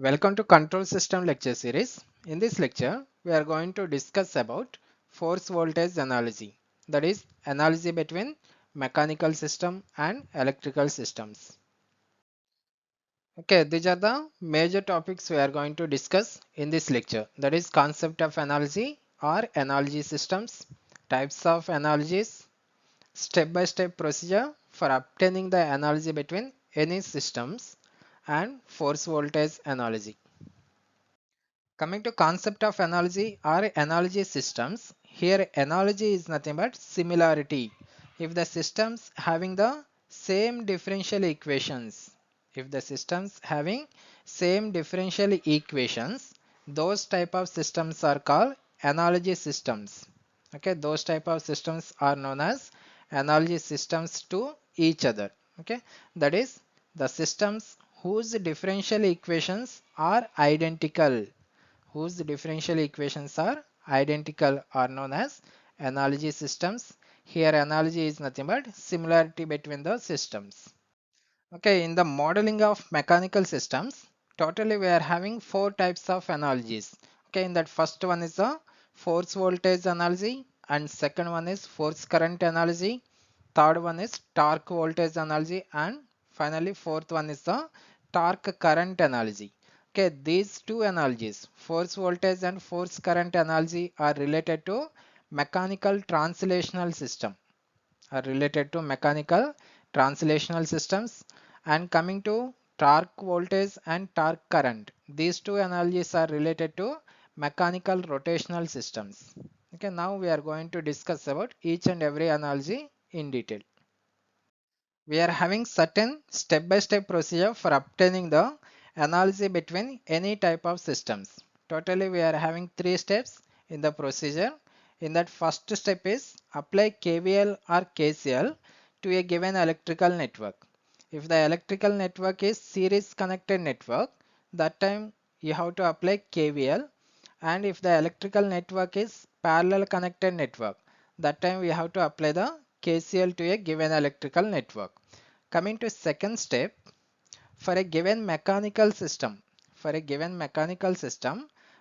Welcome to Control System lecture series. In this lecture, we are going to discuss about force voltage analogy, that is analogy between mechanical system and electrical systems. Okay, these are the major topics we are going to discuss in this lecture, that is concept of analogy or analogy systems, types of analogies, step-by-step procedure for obtaining the analogy between any systems, and force voltage analogy. Coming to concept of analogy or analogy systems, here analogy is nothing but similarity. If the systems having the same differential equations, if the systems having same differential equations, those type of systems are called analogy systems. Okay, those type of systems are known as analogy systems to each other. Okay, that is the systems whose differential equations are identical, whose differential equations are identical are known as analogy systems. Here analogy is nothing but similarity between the systems. Okay, in the modeling of mechanical systems, totally we are having four types of analogies. Okay, in that first one is the force voltage analogy, and second one is force current analogy, third one is torque voltage analogy, and finally fourth one is the torque current analogy. Okay, these two analogies, force voltage and force current analogy, are related to mechanical translational system, are related to mechanical translational systems. And coming to torque voltage and torque current, these two analogies are related to mechanical rotational systems. Okay, now we are going to discuss about each and every analogy in detail. We are having certain step-by-step procedure for obtaining the analogy between any type of systems. Totally we are having three steps in the procedure. In that first step is apply KVL or KCL to a given electrical network. If the electrical network is series connected network, that time you have to apply KVL, and if the electrical network is parallel connected network, that time we have to apply the KCL to a given electrical network. Coming to second step, for a given mechanical system,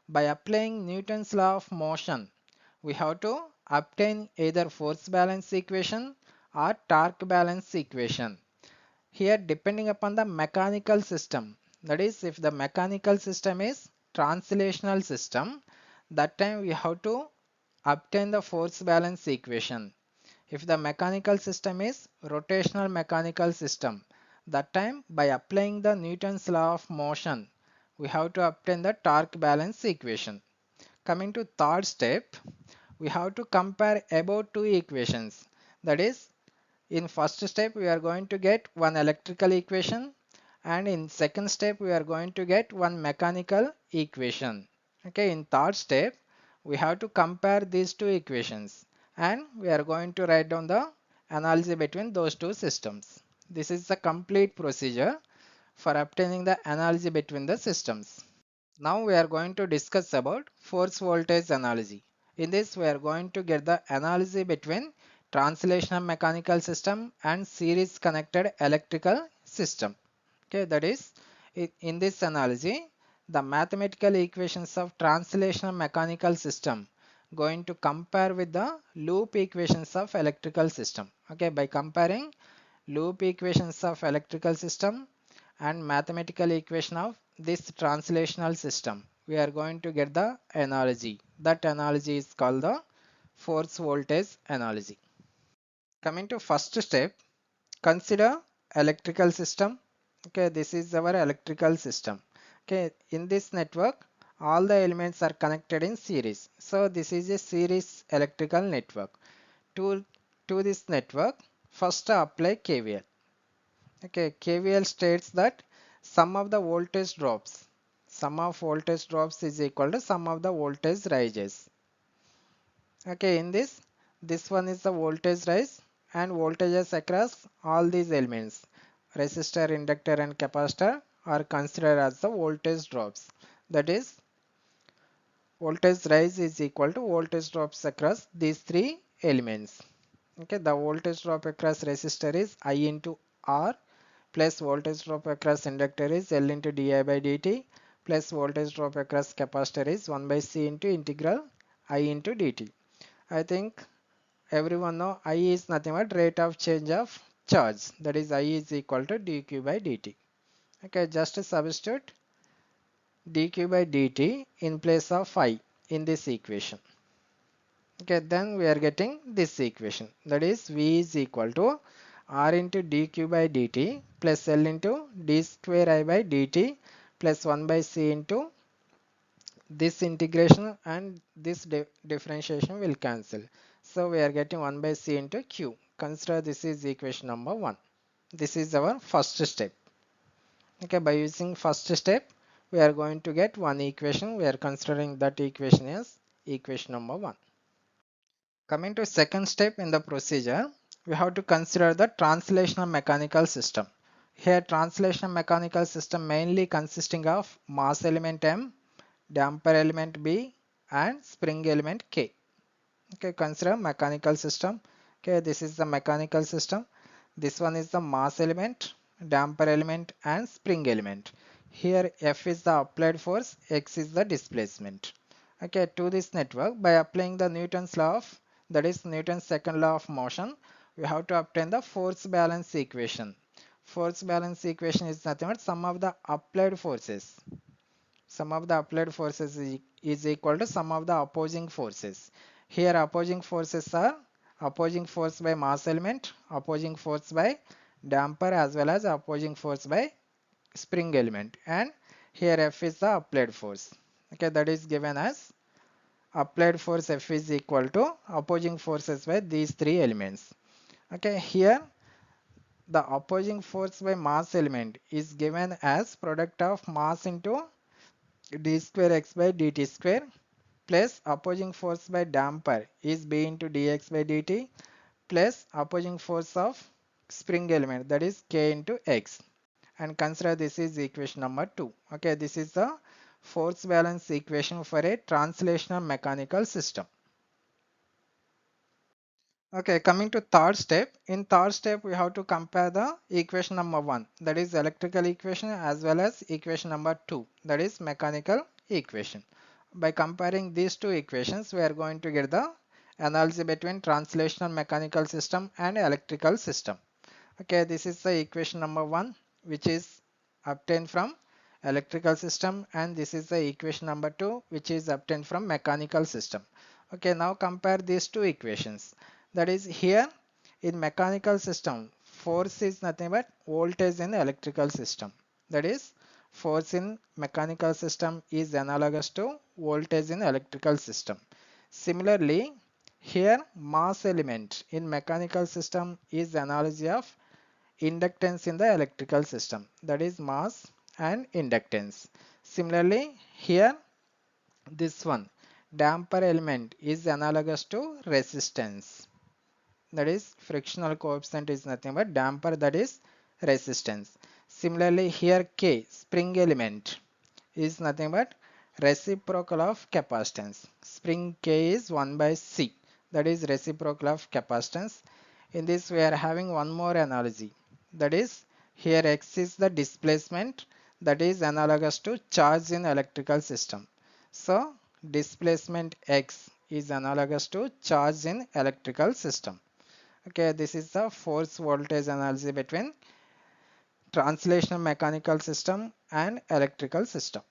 by applying Newton's law of motion, we have to obtain either force balance equation or torque balance equation. Here depending upon the mechanical system, that is if the mechanical system is translational system, that time we have to obtain the force balance equation. If the mechanical system is rotational mechanical system, that time by applying the Newton's law of motion, we have to obtain the torque balance equation. Coming to third step, we have to compare above two equations. That is, in first step we are going to get one electrical equation, and in second step we are going to get one mechanical equation. Okay, in third step we have to compare these two equations, and we are going to write down the analogy between those two systems. This is the complete procedure for obtaining the analogy between the systems. Now we are going to discuss about force voltage analogy. In this we are going to get the analogy between translational mechanical system and series connected electrical system. Okay, that is, in this analogy, the mathematical equations of translational mechanical system going to compare with the loop equations of electrical system. Okay, by comparing loop equations of electrical system and mathematical equation of this translational system, we are going to get the analogy. That analogy is called the force voltage analogy. Coming to first step, consider electrical system. Okay, this is our electrical system. Okay, in this network all the elements are connected in series, so this is a series electrical network. To this network, first apply KVL. Okay, KVL states that sum of the voltage drops, sum of voltage drops is equal to sum of the voltage rises. Okay, in this one is the voltage rise, and voltages across all these elements, resistor, inductor and capacitor, are considered as the voltage drops. That is, voltage rise is equal to voltage drops across these three elements. Okay, the voltage drop across resistor is I into R, plus voltage drop across inductor is L into di by dt, plus voltage drop across capacitor is 1 by C into integral I into dt. I think everyone know I is nothing but rate of change of charge, that is I is equal to dq by dt. Okay, just substitute dq by dt in place of I in this equation. Okay, then we are getting this equation, that is V is equal to R into dq by dt plus L into d square I by dt plus 1 by C into this integration, and this differentiation will cancel. So we are getting 1 by C into Q. Consider this is equation number 1. This is our first step. Okay, by using first step, we are going to get one equation. We are considering that equation as equation number 1. Coming to second step in the procedure, we have to consider the translational mechanical system. Here translational mechanical system mainly consisting of mass element M, damper element B and spring element K. Okay, consider mechanical system. Okay, this is the mechanical system. This one is the mass element, damper element and spring element. Here F is the applied force, X is the displacement. Okay, to this network, by applying the Newton's law of, that is Newton's second law of motion, we have to obtain the force balance equation. Force balance equation is nothing but sum of the applied forces. Sum of the applied forces is equal to sum of the opposing forces. Here opposing forces are opposing force by mass element, opposing force by damper as well as opposing force by spring element, and here F is the applied force. Okay, that is given as applied force F is equal to opposing forces by these three elements. Okay, here the opposing force by mass element is given as product of mass into d square x by dt square plus opposing force by damper is b into dx by dt plus opposing force of spring element, that is k into x, and consider this is equation number 2. Okay, this is the force balance equation for a translational mechanical system. Okay, coming to third step. In third step, we have to compare the equation number 1, that is electrical equation, as well as equation number 2, that is mechanical equation. By comparing these two equations, we are going to get the analogy between translational mechanical system and electrical system. Okay, this is the equation number 1, which is obtained from electrical system, and this is the equation number 2, which is obtained from mechanical system. Okay, now compare these two equations. That is, here in mechanical system, force is nothing but voltage in electrical system. That is, force in mechanical system is analogous to voltage in electrical system. Similarly, here mass element in mechanical system is analogy of inductance in the electrical system, that is mass and inductance. Similarly, here this one damper element is analogous to resistance, that is frictional coefficient is nothing but damper, that is resistance. Similarly, here K spring element is nothing but reciprocal of capacitance. Spring K is 1 by C, that is reciprocal of capacitance. In this we are having one more analogy, that is here X is the displacement, that is analogous to charge in electrical system. So displacement X is analogous to charge in electrical system. Okay, this is the force voltage analogy between translational mechanical system and electrical system.